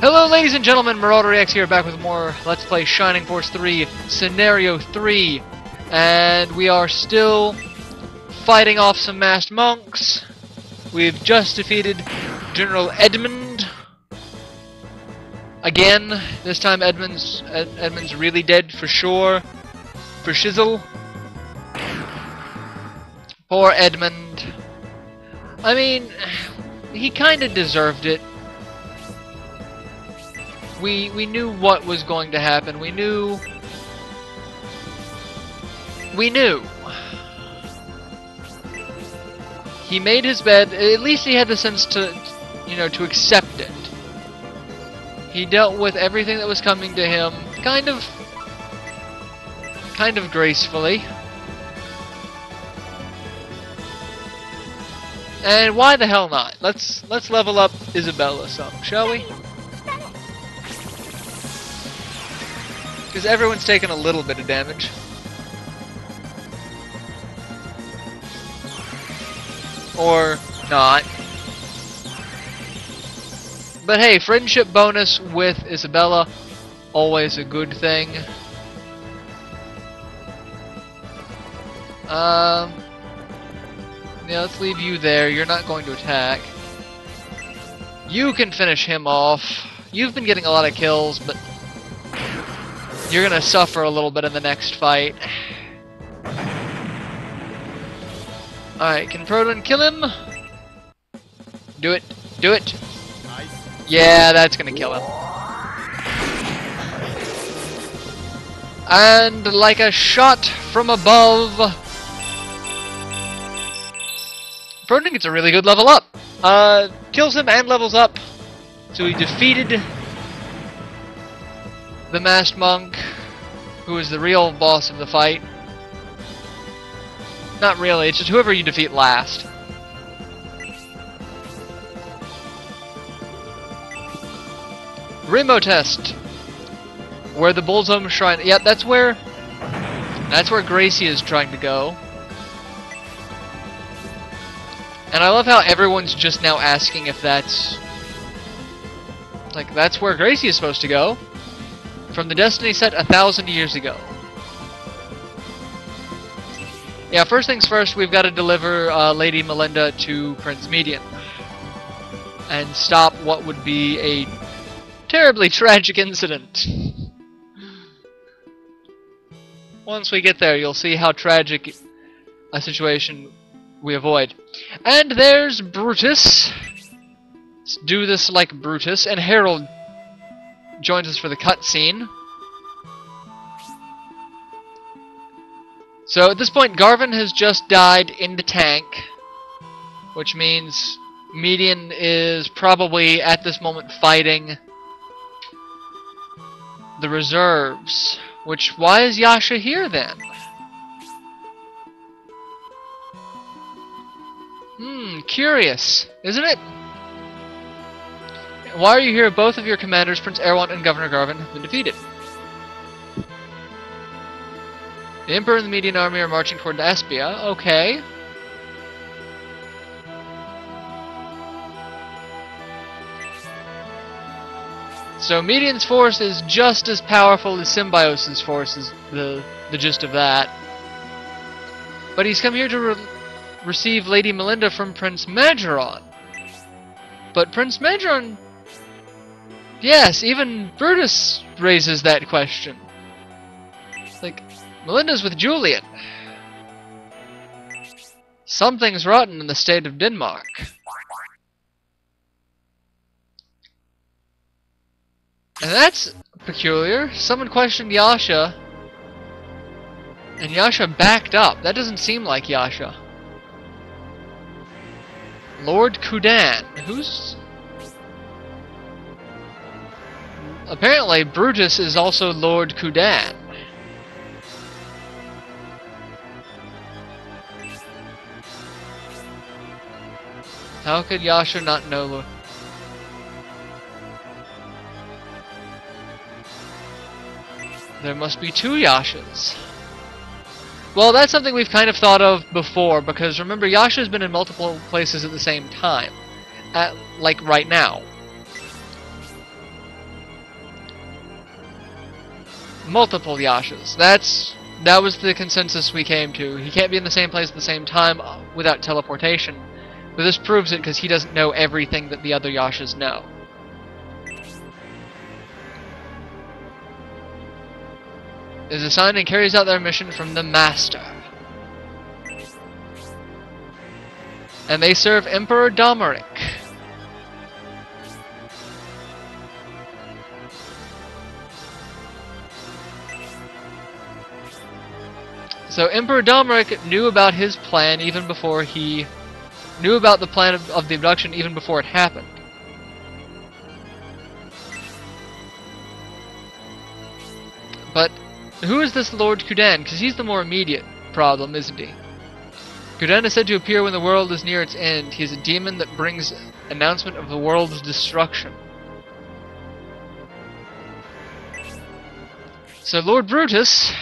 Hello ladies and gentlemen, MarauderEX here, back with more Let's Play Shining Force 3, Scenario 3. And we are still fighting off some masked monks. We've just defeated General Edmund. Again, this time Edmund's really dead for sure. For shizzle. Poor Edmund. I mean, he kinda deserved it. We knew what was going to happen. We knew. He made his bed. At least he had the sense to, to accept it. He dealt with everything that was coming to him, kind of gracefully. And why the hell not? Let's level up Isabella some, shall we? Because everyone's taken a little bit of damage. Or not. But hey, friendship bonus with Isabella, always a good thing. Yeah, let's leave you there. You're not going to attack. You can finish him off. You've been getting a lot of kills, but you're gonna suffer a little bit in the next fight. Alright, can Proton kill him? Do it. Do it. Nice. Yeah, that's gonna kill him. And like a shot from above, Proton gets a really good level up. Kills him and levels up. So he defeated the masked monk, who is the real boss of the fight. Not really, it's just whoever you defeat last. Rainbow test, where the Bullsome Shrine. Yep, that's where Gracie is trying to go. And I love how everyone's just now asking if that's where Gracie is supposed to go. From the Destiny set 1,000 years ago. Yeah, first things first, we've got to deliver Lady Melinda to Prince Median. And stop what would be a terribly tragic incident. Once we get there, you'll see how tragic a situation we avoid. And there's Brutus. Let's do this like Brutus. And Harold joins us for the cutscene. So at this point, Garvin has just died in the tank, which means Median is probably at this moment fighting the reserves. Which, why is Yasha here then? Curious, isn't it? Why are you here? Both of your commanders, Prince Erewhon and Governor Garvin, have been defeated. The Emperor and the Median army are marching toward Aspia. Okay. So Median's force is just as powerful as Symbios's force, is the gist of that. But he's come here to receive Lady Melinda from Prince Majoron. But Prince Majoron... Yes, even Brutus raises that question. Like, Melinda's with Julian. Something's rotten in the state of Denmark. And that's peculiar. Someone questioned Yasha, and Yasha backed up. That doesn't seem like Yasha. Lord Kudan. Who's... Apparently, Brutus is also Lord Kudan. How could Yasha not know Lord? There must be two Yashas. Well, that's something we've kind of thought of before, because remember, Yasha's been in multiple places at the same time. Like right now. multiple yashas. That was the consensus we came to. He can't be in the same place at the same time without teleportation. But this proves it because he doesn't know everything that the other yashas know. Is assigned and carries out their mission from the Master. And they serve Emperor Domeric. So Emperor Domeric knew about his plan even before he knew about the plan of the abduction even before it happened. But who is this Lord Kudan? Because he's the more immediate problem, isn't he? Kudan is said to appear when the world is near its end. He is a demon that brings announcement of the world's destruction. So Lord Brutus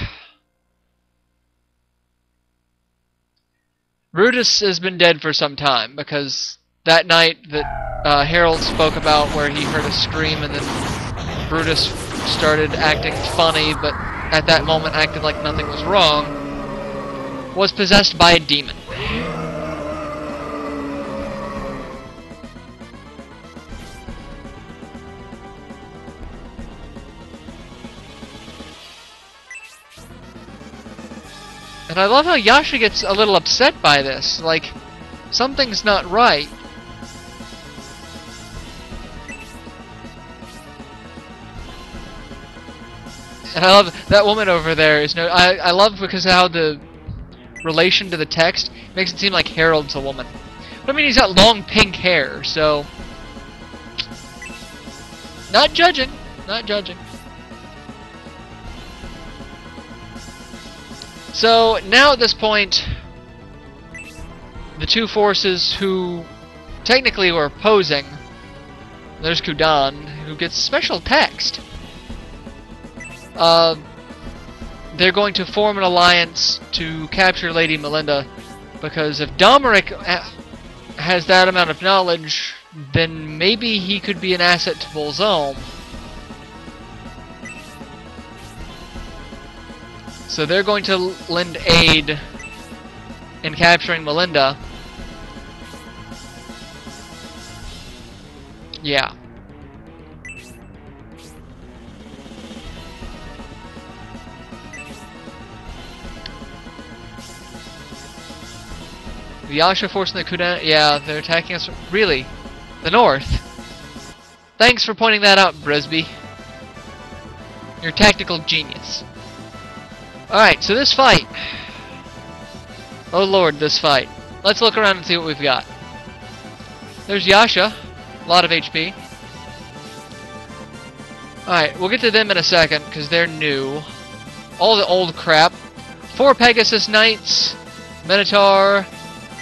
has been dead for some time, because that night that Harold spoke about where he heard a scream and then Brutus started acting funny, but at that moment acted like nothing was wrong, was possessed by a demon. And I love how Yasha gets a little upset by this, like, something's not right. And I love that woman over there is I love because of how the relation to the text makes it seem like Harold's a woman. But I mean, he's got long pink hair, so not judging, not judging. So now at this point, the two forces who technically were opposing, there's Kudan, who gets special text. They're going to form an alliance to capture Lady Melinda, because if Domeric has that amount of knowledge, then maybe he could be an asset to Bolzone. So they're going to lend aid in capturing Melinda. Yeah. The Yasha force and the Kudan, yeah, they're attacking us. Really? The north? Thanks for pointing that out, Brisby. You're a tactical genius. Alright, so this fight. Oh lord, this fight. Let's look around and see what we've got. There's Yasha. A lot of HP. Alright, we'll get to them in a second, because they're new. All the old crap. 4 Pegasus Knights. Minotaur.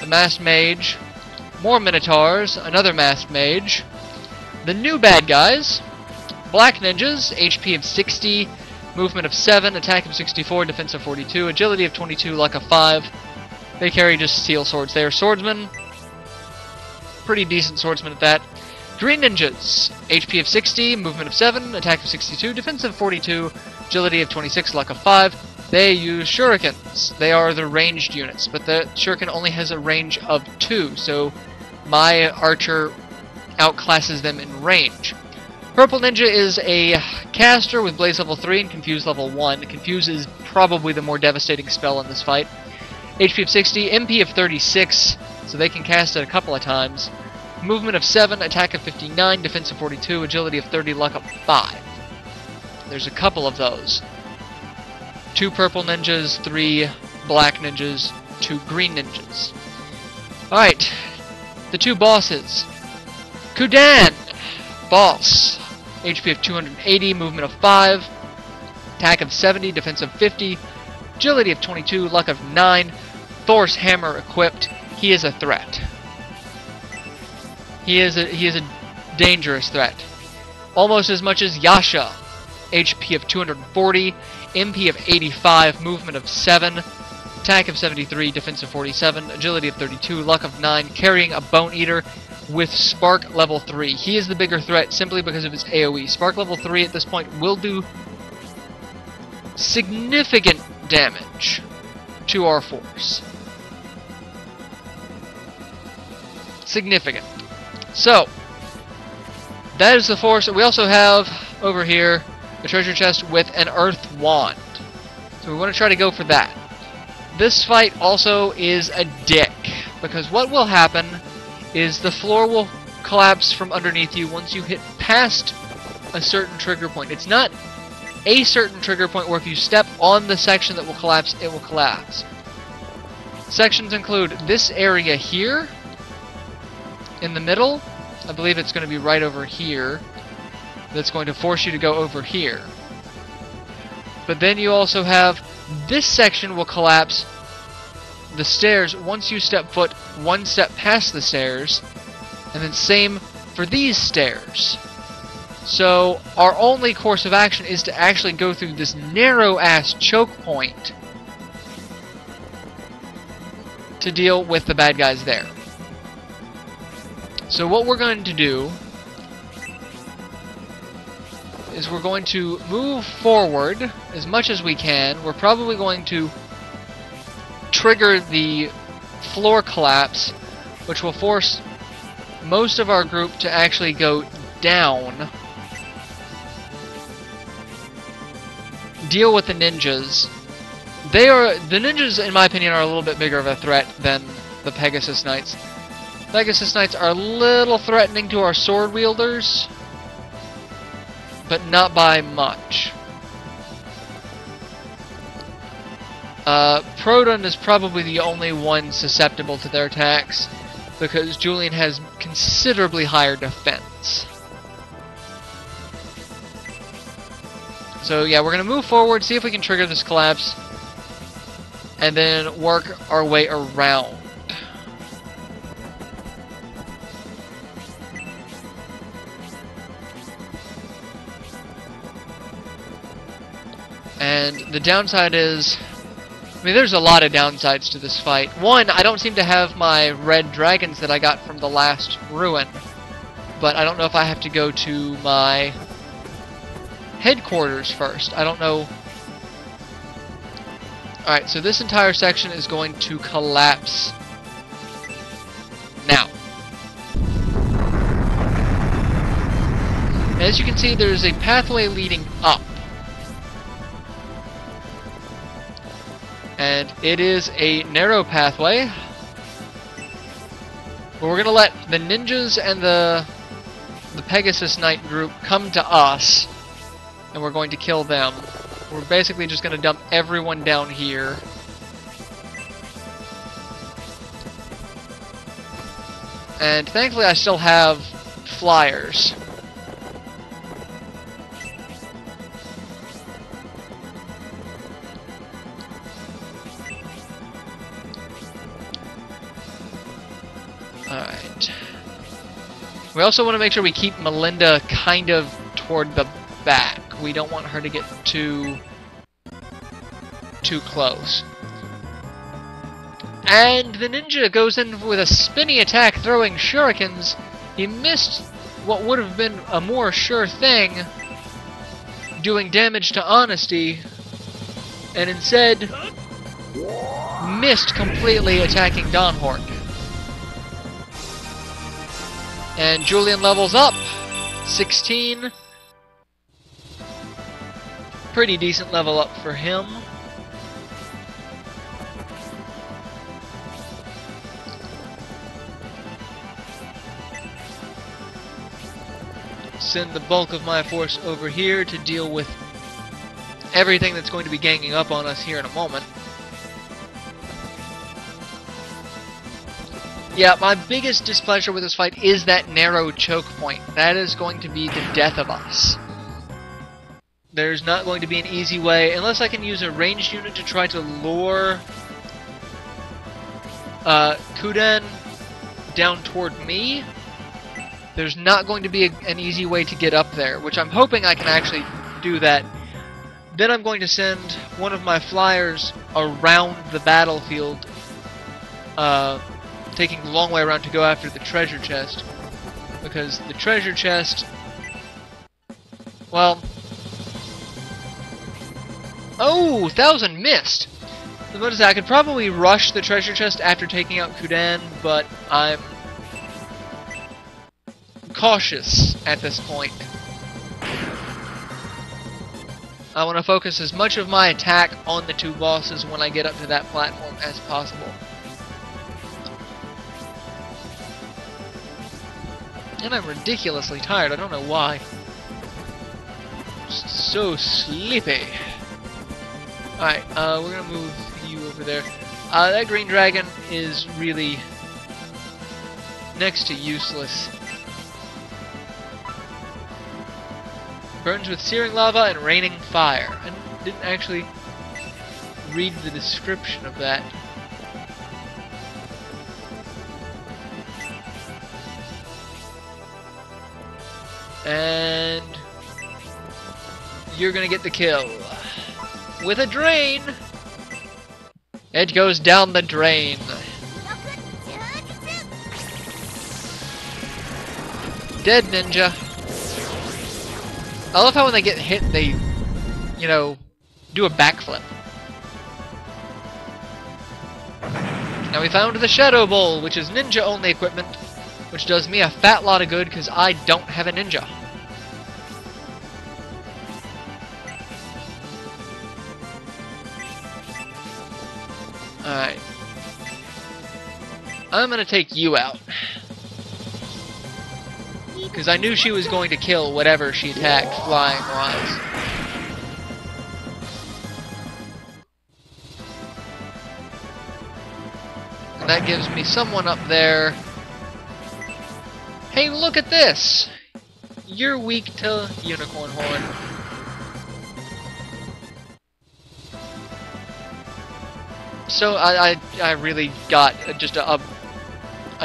The Masked Mage. More Minotaurs. Another Masked Mage. The new bad guys. Black Ninjas. HP of 60. Movement of 7. Attack of 64. Defense of 42. Agility of 22. Luck of 5. They carry just steel swords. They are swordsmen. Pretty decent swordsmen at that. Green Ninjas. HP of 60. Movement of 7. Attack of 62. Defense of 42. Agility of 26. Luck of 5. They use shurikens. They are the ranged units, but the shuriken only has a range of 2, so my archer outclasses them in range. Purple Ninja is a caster with Blaze level 3 and Confuse level 1. Confuse is probably the more devastating spell in this fight. HP of 60, MP of 36, so they can cast it a couple of times. Movement of 7, Attack of 59, Defense of 42, Agility of 30, Luck of 5. There's a couple of those. 2 purple ninjas, 3 black ninjas, 2 green ninjas. Alright, the 2 bosses. Kudan, boss. HP of 280, movement of 5, attack of 70, defense of 50, agility of 22, luck of 9, Thor's hammer equipped. He is a threat. He is a dangerous threat. Almost as much as Yasha. HP of 240, MP of 85, movement of 7, attack of 73, defense of 47, agility of 32, luck of 9, carrying a Bone Eater with Spark level 3. He is the bigger threat simply because of his AoE. Spark level 3 at this point will do significant damage to our force. Significant. So, that is the force. We also have over here a treasure chest with an earth wand. So we want to try to go for that. This fight also is a dick, because what will happen is the floor will collapse from underneath you once you hit past a certain trigger point. It's not a certain trigger point where if you step on the section that will collapse, it will collapse. Sections include this area here, in the middle. I believe it's going to be right over here. That's going to force you to go over here. But then you also have this section will collapse the stairs once you step foot one step past the stairs, and then same for these stairs. So our only course of action is to actually go through this narrow ass choke point to deal with the bad guys there. So what we're going to do is we're going to move forward as much as we can. We're probably going to trigger the floor collapse, which will force most of our group to actually go down. Deal with the ninjas. The ninjas, in my opinion, are a little bit bigger of a threat than the Pegasus Knights. Pegasus Knights are a little threatening to our sword wielders, but not by much. Proton is probably the only one susceptible to their attacks, because Julian has considerably higher defense. So yeah, we're going to move forward, see if we can trigger this collapse, and then work our way around. And the downside is, I mean, there's a lot of downsides to this fight. One, I don't seem to have my red dragons that I got from the last ruin, but I don't know if I have to go to my headquarters first. I don't know. Alright, so this entire section is going to collapse now. As you can see, there's a pathway leading up. And it is a narrow pathway. But we're going to let the ninjas and the Pegasus Knight group come to us. And we're going to kill them. We're basically just going to dump everyone down here. And thankfully I still have flyers. Alright. We also want to make sure we keep Melinda kind of toward the back. We don't want her to get too close. And the ninja goes in with a spinny attack, throwing shurikens. He missed what would have been a more sure thing, doing damage to Honesty, and instead missed completely attacking Dawnhorn. And Julian levels up, 16. Pretty decent level up for him. Send the bulk of my force over here to deal with everything that's going to be ganging up on us here in a moment. Yeah, my biggest displeasure with this fight is that narrow choke point. That is going to be the death of us. There's not going to be an easy way, unless I can use a ranged unit to try to lure Kuden down toward me. There's not going to be an easy way to get up there, which I'm hoping I can actually do that. Then I'm going to send one of my flyers around the battlefield, taking the long way around to go after the treasure chest, because the treasure chest, well, Oh, 1,000 missed! The bonus I could probably rush the treasure chest after taking out Kudan, but I'm cautious at this point. I want to focus as much of my attack on the two bosses when I get up to that platform as possible. And I'm ridiculously tired, I don't know why. Just so sleepy. Alright, we're gonna move you over there. That green dragon is really next to useless. Burns with searing lava and raining fire. I didn't actually read the description of that. And you're gonna get the kill. With a drain! It goes down the drain. Dead ninja. I love how when they get hit, they, you know, do a backflip. Now we found the Shadow Bowl, which is ninja-only equipment, which does me a fat lot of good because I don't have a ninja. Alright. I'm gonna take you out. Because I knew she was going to kill whatever she attacked flying-wise. And that gives me someone up there. Hey, look at this! You're weak to Unicorn Horn. So I really got just a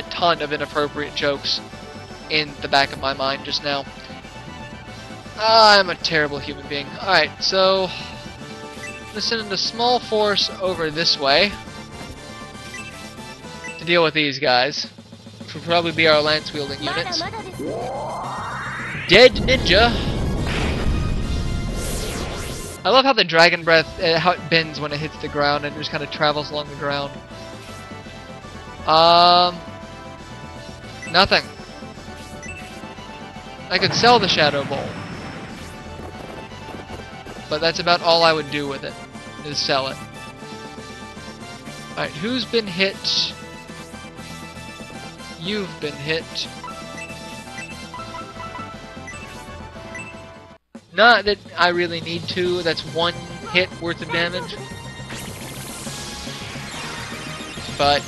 ton of inappropriate jokes in the back of my mind just now. I'm a terrible human being. Alright, so I'm gonna send a small force over this way to deal with these guys, which will probably be our lance-wielding units. Dead ninja! I love how the dragon breath, how it bends when it hits the ground and just kind of travels along the ground. Nothing. I could sell the Shadow Bowl. But that's about all I would do with it, is sell it. Alright, who's been hit? You've been hit. Not that I really need to, that's one hit worth of damage. But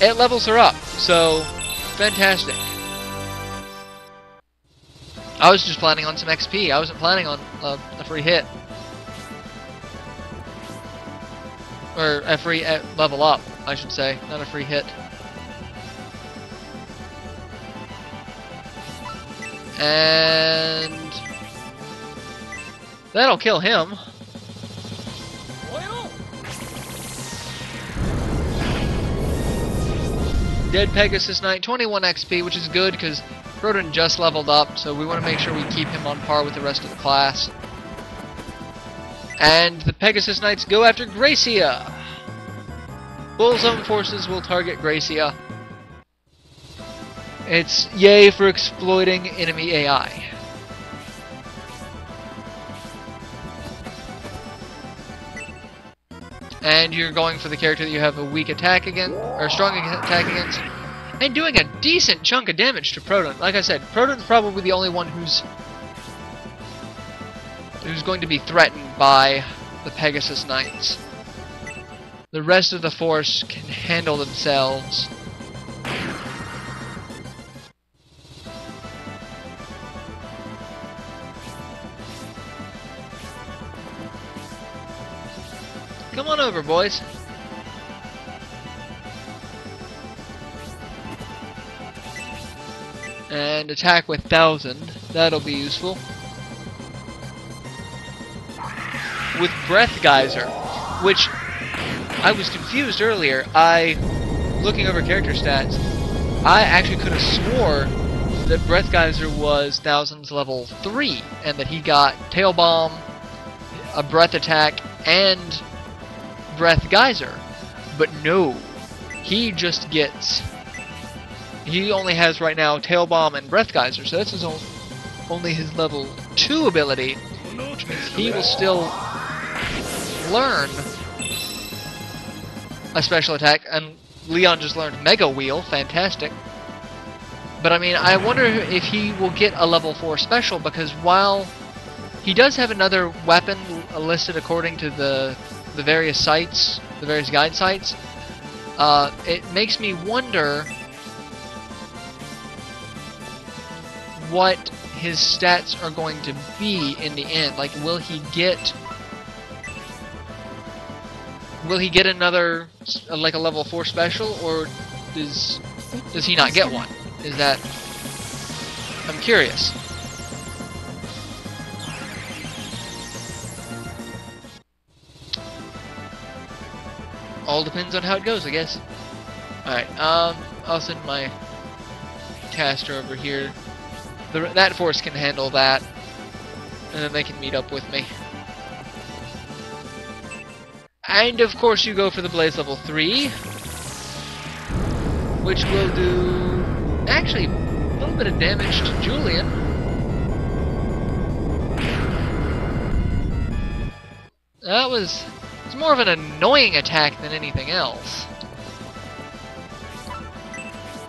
it levels her up, so fantastic. I was just planning on some XP, I wasn't planning on a free hit. Or a free level up, I should say, not a free hit. And that'll kill him. Dead Pegasus Knight, 21 XP, which is good because Proton just leveled up, so we want to make sure we keep him on par with the rest of the class. And the Pegasus Knights go after Gracia. Bull Zone forces will target Gracia. It's yay for exploiting enemy AI. And you're going for the character that you have a weak attack against, or strong attack against, and doing a decent chunk of damage to Proton. Like I said, Proton's probably the only one who's going to be threatened by the Pegasus Knights. The rest of the force can handle themselves. Come on over, boys. And attack with 1,000. That'll be useful. With Breath Geyser, which I was confused earlier. Looking over character stats, I actually could have swore that Breath Geyser was 1000's level 3, and that he got Tail Bomb, a breath attack and breath geyser. But no, he just gets... He only has right now Tail Bomb and Breath Geyser, so that's only his level 2 ability, which means he will still learn a special attack, and Leon just learned Mega Wheel, fantastic. But I mean, I wonder if he will get a level 4 special, because while he does have another weapon listed according to the various sites, the various guide sites, it makes me wonder what his stats are going to be in the end. Like, will he get another, like, a level 4 special, or does he not get one? Is that... I'm curious. All depends on how it goes, I guess. Alright, I'll send my caster over here. That force can handle that, and then they can meet up with me. And of course you go for the Blaze level 3, which will do actually a little bit of damage to Julian. It's more of an annoying attack than anything else.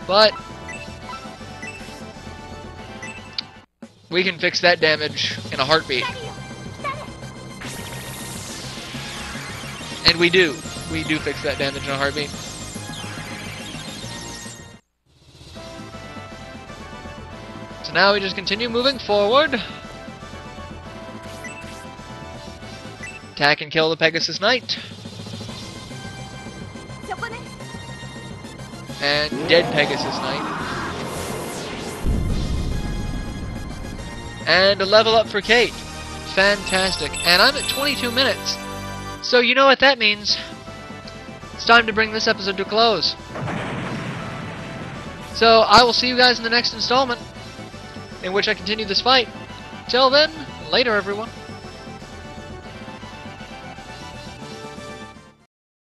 But we can fix that damage in a heartbeat. And we do. We do fix that damage in a heartbeat. So now we just continue moving forward. Attack and kill the Pegasus Knight. And dead Pegasus Knight. And a level up for Kate. Fantastic. And I'm at 22 minutes. So you know what that means. It's time to bring this episode to a close. So I will see you guys in the next installment, in which I continue this fight. Till then, later everyone.